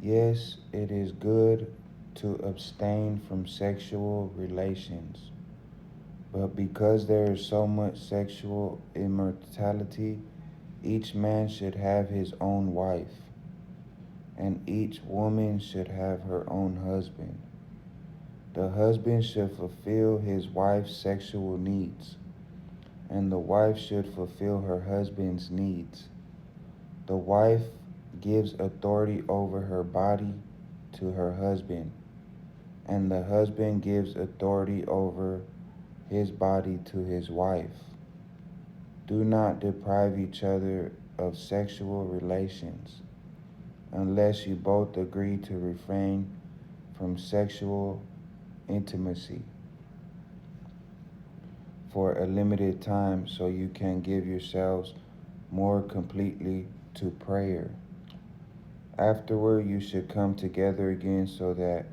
Yes, it is good to abstain from sexual relations, but because there is so much sexual immortality, each man should have his own wife, and each woman should have her own husband. The husband should fulfill his wife's sexual needs, and the wife should fulfill her husband's needs. The wife gives authority over her body to her husband, and the husband gives authority over his body to his wife. Do not deprive each other of sexual relations unless you both agree to refrain from sexual intimacy for a limited time so you can give yourselves more completely to prayer. Afterward, you should come together again so that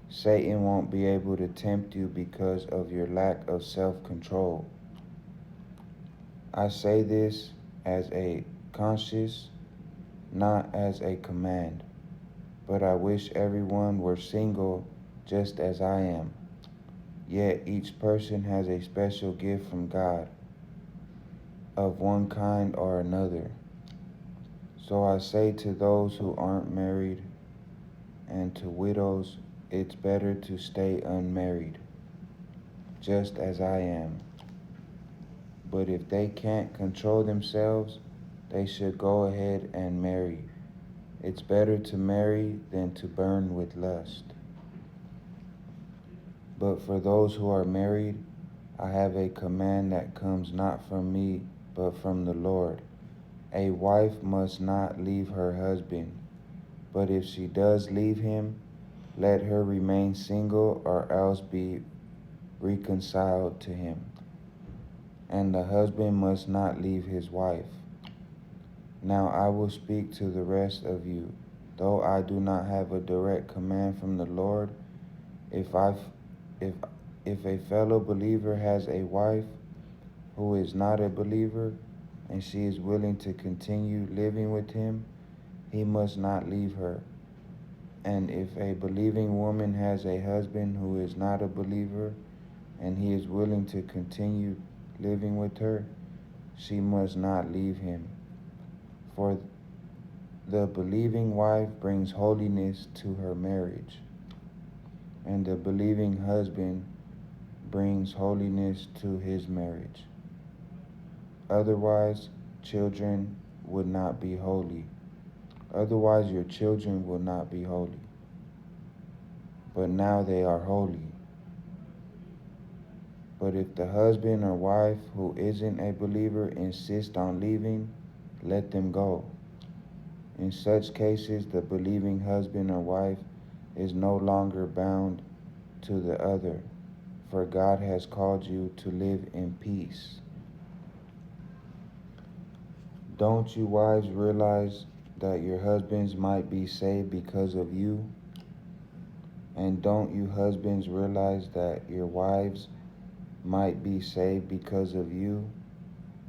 Satan won't be able to tempt you because of your lack of self-control. I say this as a conscience, not as a command, but I wish everyone were single just as I am. Yet each person has a special gift from God of one kind or another. So I say to those who aren't married and to widows, it's better to stay unmarried, just as I am. But if they can't control themselves, they should go ahead and marry. It's better to marry than to burn with lust. But for those who are married, I have a command that comes not from me, but from the Lord. A wife must not leave her husband, but if she does leave him, let her remain single or else be reconciled to him. And the husband must not leave his wife. Now I will speak to the rest of you. Though I do not have a direct command from the Lord, if I if if a fellow believer has a wife who is not a believer and she is willing to continue living with him, he must not leave her. And if a believing woman has a husband who is not a believer and he is willing to continue living with her, she must not leave him. For the believing wife brings holiness to her marriage, and the believing husband brings holiness to his marriage. Otherwise, children would not be holy. Otherwise, your children will not be holy. But now they are holy. But if the husband or wife who isn't a believer insists on leaving, let them go. In such cases, the believing husband or wife is no longer bound to the other, for God has called you to live in peace. Don't you wives realize that your husbands might be saved because of you? And don't you husbands realize that your wives might be saved because of you?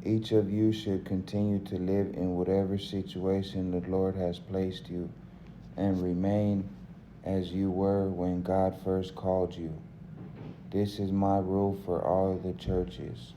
Each of you should continue to live in whatever situation the Lord has placed you and remain as you were when God first called you. This is my rule for all the churches.